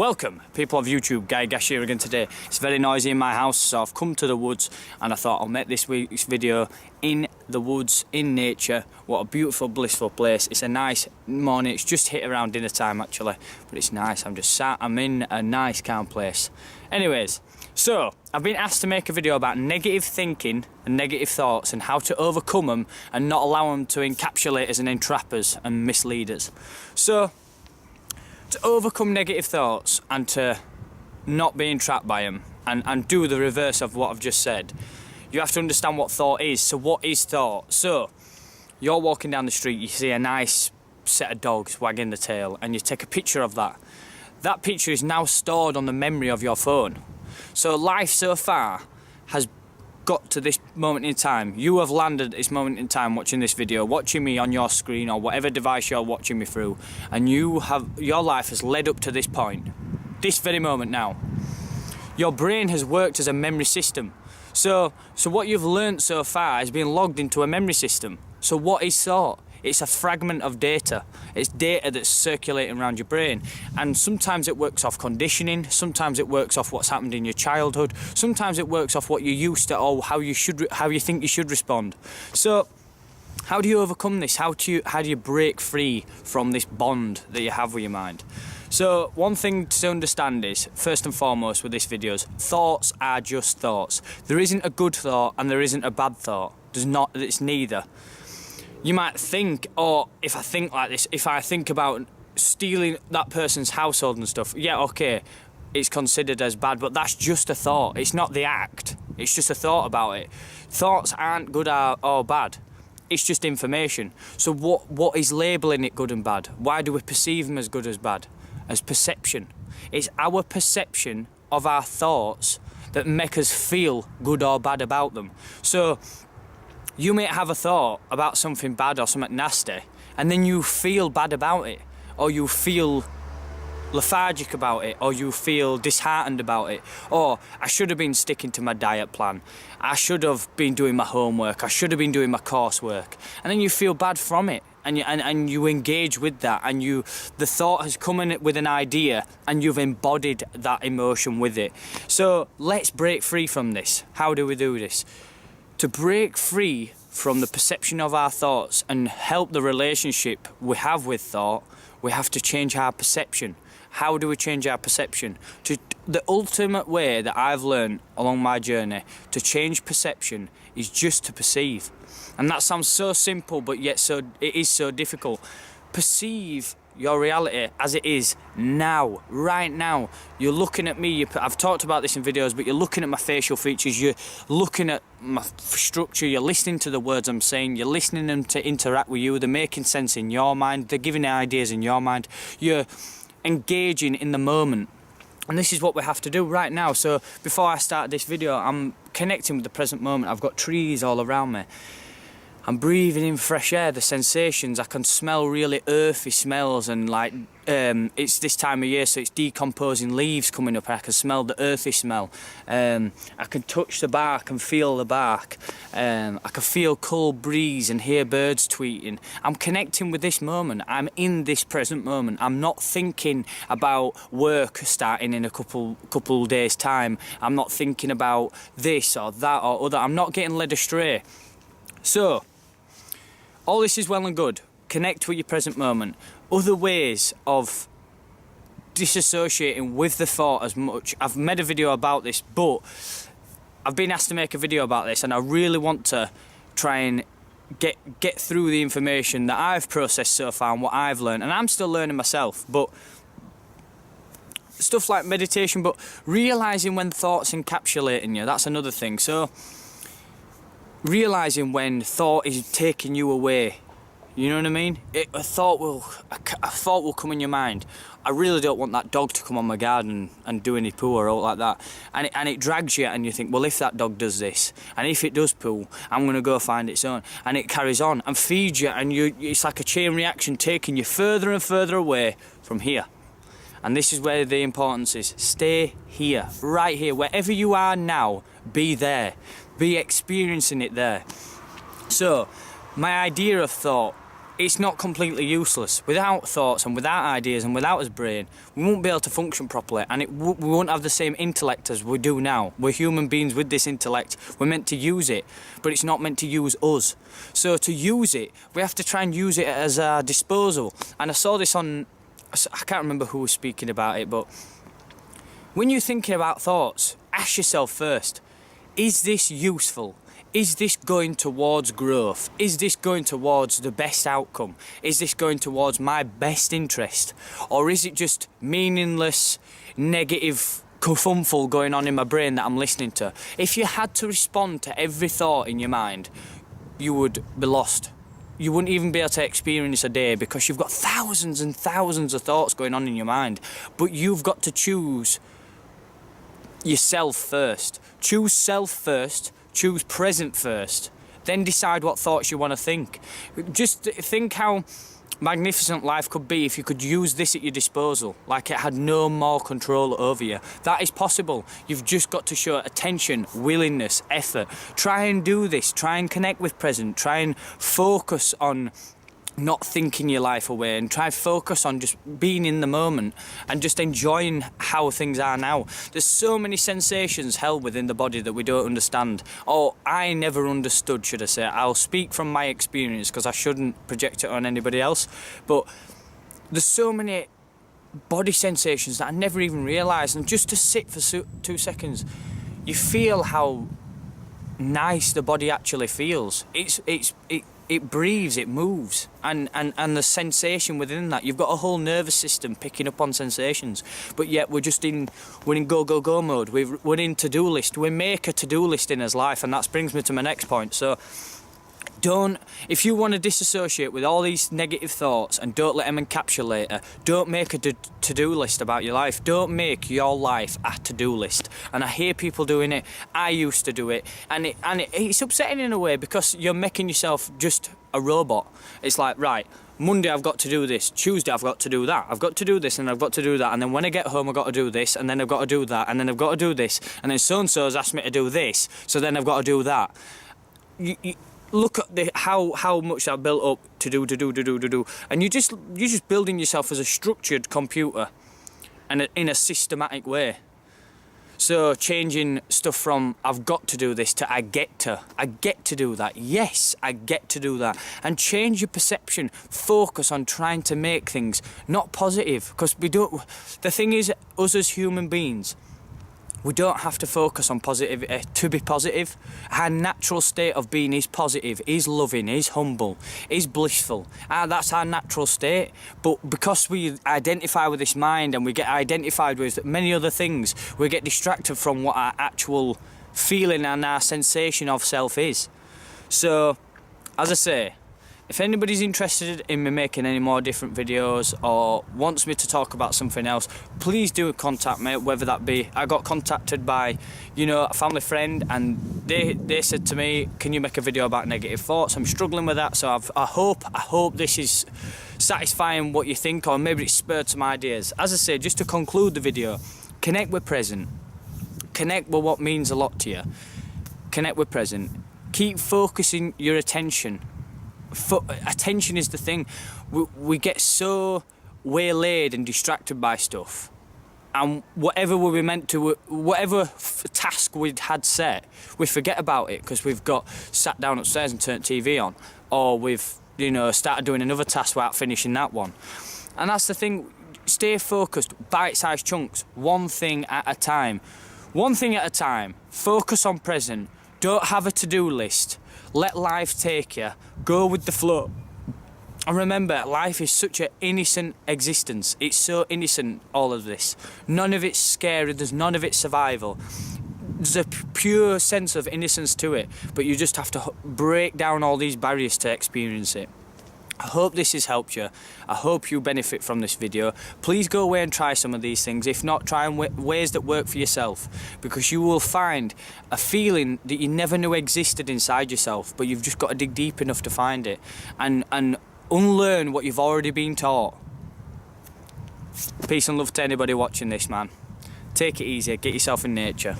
Welcome, people of YouTube. Guy Gash here again today. It's very noisy in my house, so I've come to the woods and I thought I'll make this week's video in the woods, in nature. What a beautiful, blissful place. It's a nice morning. It's just hit around dinner time actually, but it's nice. I'm in a nice, calm place. Anyways, so I've been asked to make a video about negative thinking and negative thoughts and how to overcome them and not allow them to encapsulate us and entrap us and mislead us. So, to overcome negative thoughts and to not be entrapped by them and do the reverse of what I've just said, you have to understand what thought is. So what is thought? So you're walking down the street, you see a nice set of dogs wagging the tail and you take a picture of that. That picture is now stored on the memory of your phone. So life so far has got to this moment in time. You have landed at this moment in time watching this video, watching me on your screen or whatever device you're watching me through, and your life has led up to this point, this very moment now. Your brain has worked as a memory system. So what you've learnt so far has been logged into a memory system. So what is thought? It's a fragment of data. It's data that's circulating around your brain. And sometimes it works off conditioning, sometimes it works off what's happened in your childhood, sometimes it works off what you used to or how you think you should respond. So how do you overcome this? How do you break free from this bond that you have with your mind? So one thing to understand is, first and foremost with this video, is thoughts are just thoughts. There isn't a good thought and there isn't a bad thought. It's neither. You might think, oh, if I think like this, if I think about stealing that person's household and stuff, yeah, okay, it's considered as bad, but that's just a thought. It's not the act. It's just a thought about it. Thoughts aren't good or bad. It's just information. So what is labelling it good and bad? Why do we perceive them as good as bad? As perception. It's our perception of our thoughts that make us feel good or bad about them. So you may have a thought about something bad or something nasty, and then you feel bad about it, or you feel lethargic about it, or you feel disheartened about it, or I should have been sticking to my diet plan, I should have been doing my homework, I should have been doing my coursework, and then you feel bad from it, and you engage with that, and the thought has come in with an idea, and you've embodied that emotion with it. So let's break free from this. How do we do this? To break free from the perception of our thoughts and help the relationship we have with thought, we have to change our perception. How do we change our perception? The ultimate way that I've learned along my journey to change perception is just to perceive. And that sounds so simple, but yet it is so difficult. Perceive your reality as it is now, right now. You're looking at me, I've talked about this in videos, but you're looking at my facial features, you're looking at my structure, you're listening to the words I'm saying, you're listening them to interact with you, they're making sense in your mind, they're giving ideas in your mind, you're engaging in the moment. And this is what we have to do right now. So before I start this video, I'm connecting with the present moment. I've got trees all around me. I'm breathing in fresh air, the sensations. I can smell really earthy smells, and like it's this time of year, so it's decomposing leaves coming up. I can smell the earthy smell. I can touch the bark and feel the bark. I can feel cold breeze and hear birds tweeting. I'm connecting with this moment. I'm in this present moment. I'm not thinking about work starting in a couple days' time. I'm not thinking about this or that or other. I'm not getting led astray. So all this is well and good. Connect with your present moment. Other ways of disassociating with the thought as much. I've made a video about this, but I've been asked to make a video about this, and I really want to try and get through the information that I've processed so far and what I've learned, and I'm still learning myself, but stuff like meditation, but realising when thoughts encapsulating you, that's another thing. So realising when thought is taking you away, you know what I mean? A thought will come in your mind. I really don't want that dog to come on my garden and do any poo or all like that. And it drags you, and you think, well, if that dog does this, and if it does poo, I'm going to go find its own. And it carries on and feeds you, and it's like a chain reaction taking you further and further away from here. And this is where the importance is. Stay here, right here, wherever you are now, be there. Be experiencing it there. So, my idea of thought it's not completely useless. Without thoughts and without ideas and without his brain, we won't be able to function properly, and we won't have the same intellect as we do now. We're human beings with this intellect. We're meant to use it, but it's not meant to use us. So to use it, we have to try and use it as our disposal. And I saw this on, I can't remember who was speaking about it, but when you're thinking about thoughts, ask yourself first, is this useful? Is this going towards growth? Is this going towards the best outcome? Is this going towards my best interest? Or is it just meaningless, negative kerfuffle going on in my brain that I'm listening to? If you had to respond to every thought in your mind, you would be lost. You wouldn't even be able to experience a day, because you've got thousands and thousands of thoughts going on in your mind. But you've got to choose yourself first. Choose self first. Choose present first, then decide what thoughts you want to think. Just think how magnificent life could be if you could use this at your disposal, like it had no more control over you. That is possible. You've just got to show attention, willingness, effort. Try and do this. Try and connect with present. Try and focus on not thinking your life away, and try focus on just being in the moment and just enjoying how things are now. There's so many sensations held within the body that we don't understand, or I never understood, should I say. I'll speak from my experience because I shouldn't project it on anybody else, but there's so many body sensations that I never even realised. And just to sit for 2 seconds, you feel how nice the body actually feels. It breathes, it moves, and the sensation within that, you've got a whole nervous system picking up on sensations, but yet we're in go mode. We're in to-do list. We make a to-do list in his life, and that brings me to my next point. So if you want to disassociate with all these negative thoughts and don't let them encapsulate you, don't make a to-do list about your life. Don't make your life a to-do list. And I hear people doing it. I used to do it, and it's upsetting in a way, because you're making yourself just a robot. It's like, right, Monday I've got to do this, Tuesday I've got to do that, I've got to do this and I've got to do that, and then when I get home I've got to do this, and then I've got to do that, and then I've got to do this, and then so-and-so's asked me to do this, so then I've got to do that. You look at how much I've built up to do, and you're just building yourself as a structured computer, and in a systematic way. So changing stuff from I've got to do this to I get to do that. Yes, I get to do that. And change your perception. Focus on trying to make things not positive, because the thing is, us as human beings, we don't have to focus on positivity to be positive. Our natural state of being is positive, is loving, is humble, is blissful. That's our natural state. But because we identify with this mind and we get identified with many other things, we get distracted from what our actual feeling and our sensation of self is. So, as I say, if anybody's interested in me making any more different videos or wants me to talk about something else, please do contact me, whether that be, I got contacted by, a family friend, and they said to me, can you make a video about negative thoughts? I'm struggling with that, so I hope this is satisfying what you think, or maybe it's spurred some ideas. As I say, just to conclude the video, connect with present. Connect with what means a lot to you. Connect with present. Keep focusing your attention. Attention is the thing. We get so waylaid and distracted by stuff, and whatever task we'd had set, we forget about it because we've got sat down upstairs and turned TV on, or we've started doing another task without finishing that one. And that's the thing. Stay focused, bite-sized chunks, one thing at a time. Focus on present. Don't have a to-do list. Let life take you. Go with the flow. And remember, life is such an innocent existence. It's so innocent, all of this. None of it's scary. There's none of it survival. There's a pure sense of innocence to it. But you just have to break down all these barriers to experience it. I hope this has helped you. I hope you benefit from this video. Please go away and try some of these things. If not, try ways that work for yourself, because you will find a feeling that you never knew existed inside yourself, but you've just got to dig deep enough to find it and unlearn what you've already been taught. Peace and love to anybody watching this, man. Take it easy. Get yourself in nature.